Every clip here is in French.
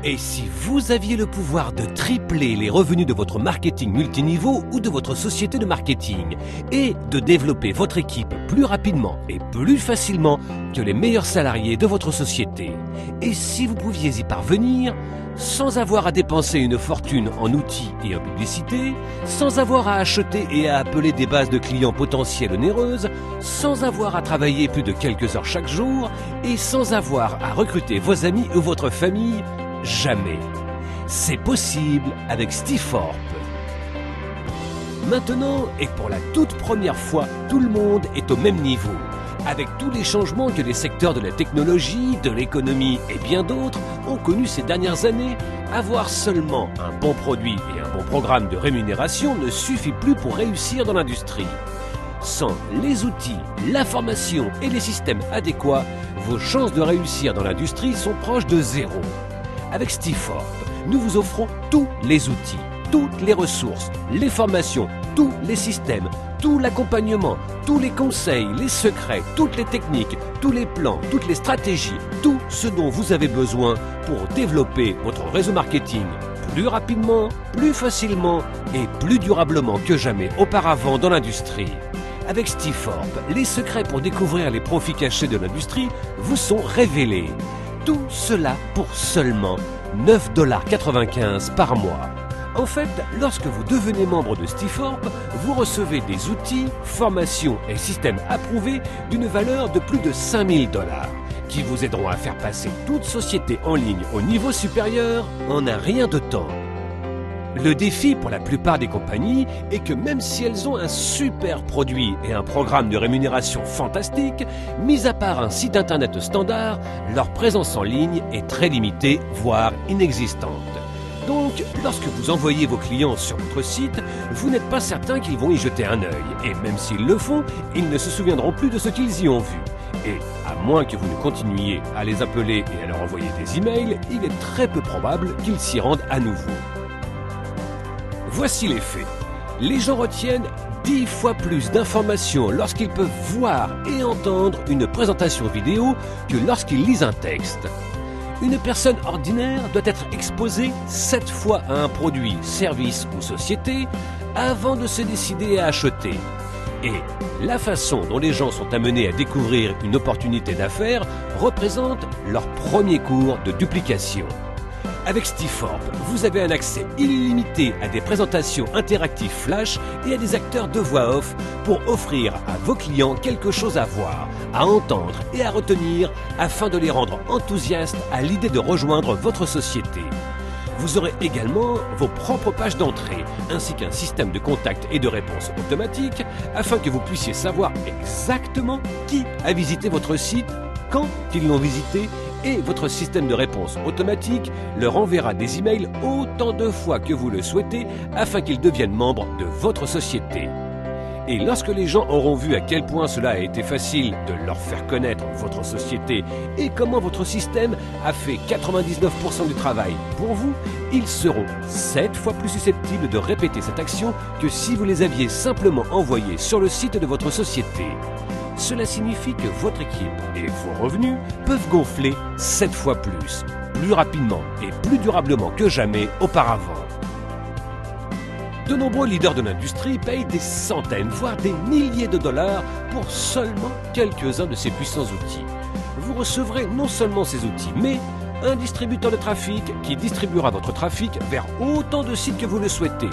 Et si vous aviez le pouvoir de tripler les revenus de votre marketing multiniveau ou de votre société de marketing et de développer votre équipe plus rapidement et plus facilement que les meilleurs salariés de votre société, et si vous pouviez y parvenir sans avoir à dépenser une fortune en outils et en publicité, sans avoir à acheter et à appeler des bases de clients potentiels onéreuses, sans avoir à travailler plus de quelques heures chaque jour et sans avoir à recruter vos amis ou votre famille, jamais. C'est possible avec Stiforp. Maintenant, et pour la toute première fois, tout le monde est au même niveau. Avec tous les changements que les secteurs de la technologie, de l'économie et bien d'autres ont connus ces dernières années, avoir seulement un bon produit et un bon programme de rémunération ne suffit plus pour réussir dans l'industrie. Sans les outils, la formation et les systèmes adéquats, vos chances de réussir dans l'industrie sont proches de zéro. Avec Stiforp, nous vous offrons tous les outils, toutes les ressources, les formations, tous les systèmes, tout l'accompagnement, tous les conseils, les secrets, toutes les techniques, tous les plans, toutes les stratégies, tout ce dont vous avez besoin pour développer votre réseau marketing plus rapidement, plus facilement et plus durablement que jamais auparavant dans l'industrie. Avec Stiforp, les secrets pour découvrir les profits cachés de l'industrie vous sont révélés. Tout cela pour seulement 9,95 $ par mois. En fait, lorsque vous devenez membre de Stiforp, vous recevez des outils, formations et systèmes approuvés d'une valeur de plus de 5 000 $ qui vous aideront à faire passer toute société en ligne au niveau supérieur en un rien de temps. Le défi pour la plupart des compagnies est que même si elles ont un super produit et un programme de rémunération fantastique, mis à part un site internet standard, leur présence en ligne est très limitée, voire inexistante. Donc, lorsque vous envoyez vos clients sur votre site, vous n'êtes pas certain qu'ils vont y jeter un œil. Et même s'ils le font, ils ne se souviendront plus de ce qu'ils y ont vu. Et à moins que vous ne continuiez à les appeler et à leur envoyer des emails, il est très peu probable qu'ils s'y rendent à nouveau. Voici les faits. Les gens retiennent 10 fois plus d'informations lorsqu'ils peuvent voir et entendre une présentation vidéo que lorsqu'ils lisent un texte. Une personne ordinaire doit être exposée 7 fois à un produit, service ou société avant de se décider à acheter. Et la façon dont les gens sont amenés à découvrir une opportunité d'affaires représente leur premier cours de duplication. Avec Stiforp, vous avez un accès illimité à des présentations interactives flash et à des acteurs de voix off pour offrir à vos clients quelque chose à voir, à entendre et à retenir afin de les rendre enthousiastes à l'idée de rejoindre votre société. Vous aurez également vos propres pages d'entrée ainsi qu'un système de contact et de réponse automatique afin que vous puissiez savoir exactement qui a visité votre site, quand ils l'ont visité, et votre système de réponse automatique leur enverra des emails autant de fois que vous le souhaitez afin qu'ils deviennent membres de votre société. Et lorsque les gens auront vu à quel point cela a été facile de leur faire connaître votre société et comment votre système a fait 99% du travail pour vous, ils seront 7 fois plus susceptibles de répéter cette action que si vous les aviez simplement envoyés sur le site de votre société. Cela signifie que votre équipe et vos revenus peuvent gonfler 7 fois plus rapidement et plus durablement que jamais auparavant. De nombreux leaders de l'industrie payent des centaines, voire des milliers de dollars pour seulement quelques-uns de ces puissants outils. Vous recevrez non seulement ces outils, mais un distributeur de trafic qui distribuera votre trafic vers autant de sites que vous le souhaitez.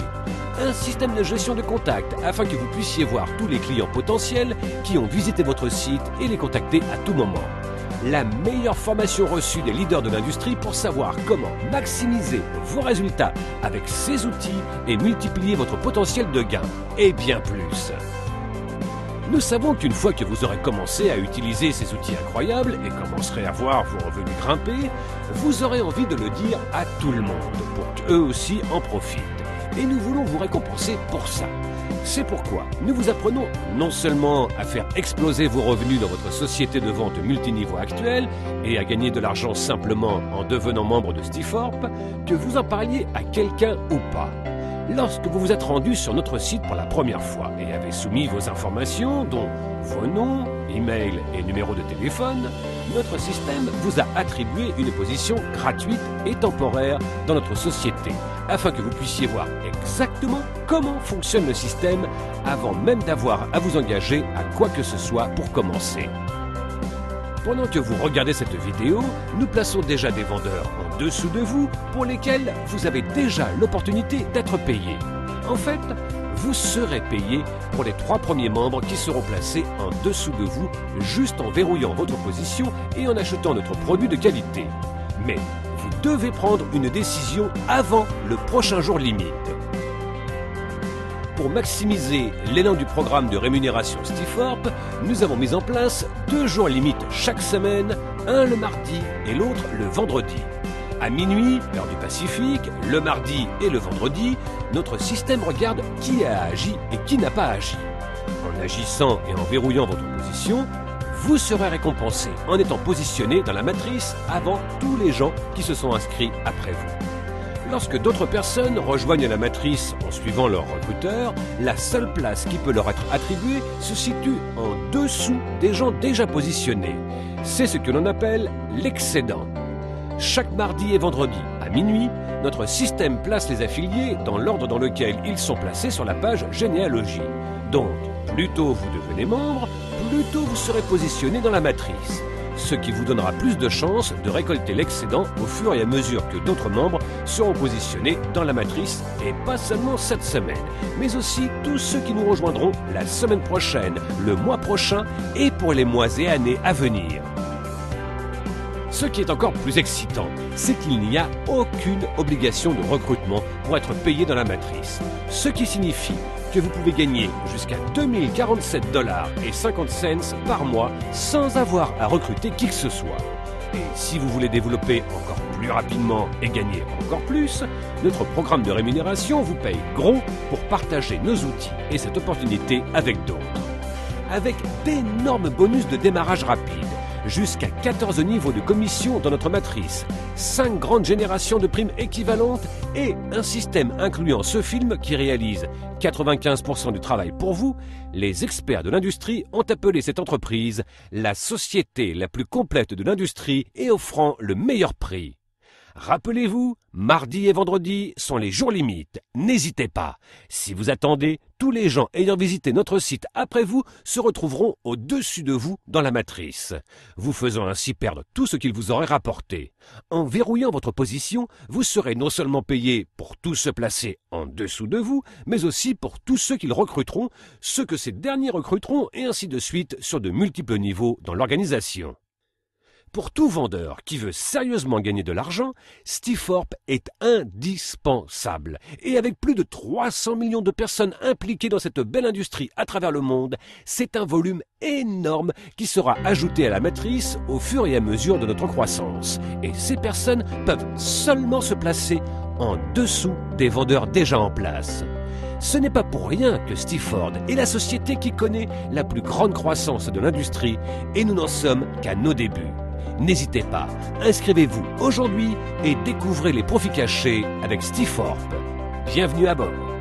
Un système de gestion de contacts afin que vous puissiez voir tous les clients potentiels qui ont visité votre site et les contacter à tout moment. La meilleure formation reçue des leaders de l'industrie pour savoir comment maximiser vos résultats avec ces outils et multiplier votre potentiel de gain, et bien plus. Nous savons qu'une fois que vous aurez commencé à utiliser ces outils incroyables et commencerez à voir vos revenus grimper, vous aurez envie de le dire à tout le monde pour qu'eux aussi en profitent. Et nous voulons vous récompenser pour ça. C'est pourquoi nous vous apprenons non seulement à faire exploser vos revenus dans votre société de vente multiniveau actuelle et à gagner de l'argent simplement en devenant membre de Stiforp, que vous en parliez à quelqu'un ou pas. Lorsque vous vous êtes rendu sur notre site pour la première fois et avez soumis vos informations, dont vos noms, email et numéro de téléphone, notre système vous a attribué une position gratuite et temporaire dans notre société, afin que vous puissiez voir exactement comment fonctionne le système avant même d'avoir à vous engager à quoi que ce soit pour commencer. Pendant que vous regardez cette vidéo, nous plaçons déjà des vendeurs en dessous de vous pour lesquels vous avez déjà l'opportunité d'être payé. En fait, vous serez payé pour les 3 premiers membres qui seront placés en dessous de vous juste en verrouillant votre position et en achetant notre produit de qualité. Mais vous devez prendre une décision avant le prochain jour limite. Pour maximiser l'élan du programme de rémunération Stiforp, nous avons mis en place 2 jours limites chaque semaine, un le mardi et l'autre le vendredi. À minuit, heure du Pacifique, le mardi et le vendredi, notre système regarde qui a agi et qui n'a pas agi. En agissant et en verrouillant votre position, vous serez récompensé en étant positionné dans la matrice avant tous les gens qui se sont inscrits après vous. Lorsque d'autres personnes rejoignent la matrice en suivant leur recruteur, la seule place qui peut leur être attribuée se situe en dessous des gens déjà positionnés. C'est ce que l'on appelle l'excédent. Chaque mardi et vendredi, à minuit, notre système place les affiliés dans l'ordre dans lequel ils sont placés sur la page généalogie. Donc, plus tôt vous devenez membre, plus tôt vous serez positionné dans la matrice, ce qui vous donnera plus de chances de récolter l'excédent au fur et à mesure que d'autres membres seront positionnés dans la matrice, et pas seulement cette semaine, mais aussi tous ceux qui nous rejoindront la semaine prochaine, le mois prochain et pour les mois et années à venir. Ce qui est encore plus excitant, c'est qu'il n'y a aucune obligation de recrutement pour être payé dans la matrice. Ce qui signifie que vous pouvez gagner jusqu'à 2047,50 $ par mois sans avoir à recruter qui que ce soit. Et si vous voulez développer encore plus rapidement et gagner encore plus, notre programme de rémunération vous paye gros pour partager nos outils et cette opportunité avec d'autres. Avec d'énormes bonus de démarrage rapide, jusqu'à 14 niveaux de commission dans notre matrice, 5 grandes générations de primes équivalentes et un système incluant ce film qui réalise 95% du travail pour vous, les experts de l'industrie ont appelé cette entreprise la société la plus complète de l'industrie et offrant le meilleur prix. Rappelez-vous, mardi et vendredi sont les jours limites. N'hésitez pas. Si vous attendez, tous les gens ayant visité notre site après vous se retrouveront au-dessus de vous dans la matrice, vous faisant ainsi perdre tout ce qu'ils vous auraient rapporté. En verrouillant votre position, vous serez non seulement payé pour tous se placer en dessous de vous, mais aussi pour tous ceux qu'ils recruteront, ceux que ces derniers recruteront et ainsi de suite sur de multiples niveaux dans l'organisation. Pour tout vendeur qui veut sérieusement gagner de l'argent, Stiforp est indispensable. Et avec plus de 300 millions de personnes impliquées dans cette belle industrie à travers le monde, c'est un volume énorme qui sera ajouté à la matrice au fur et à mesure de notre croissance. Et ces personnes peuvent seulement se placer en dessous des vendeurs déjà en place. Ce n'est pas pour rien que Stiforp est la société qui connaît la plus grande croissance de l'industrie et nous n'en sommes qu'à nos débuts. N'hésitez pas, inscrivez-vous aujourd'hui et découvrez les profits cachés avec Stiforp. Bienvenue à bord.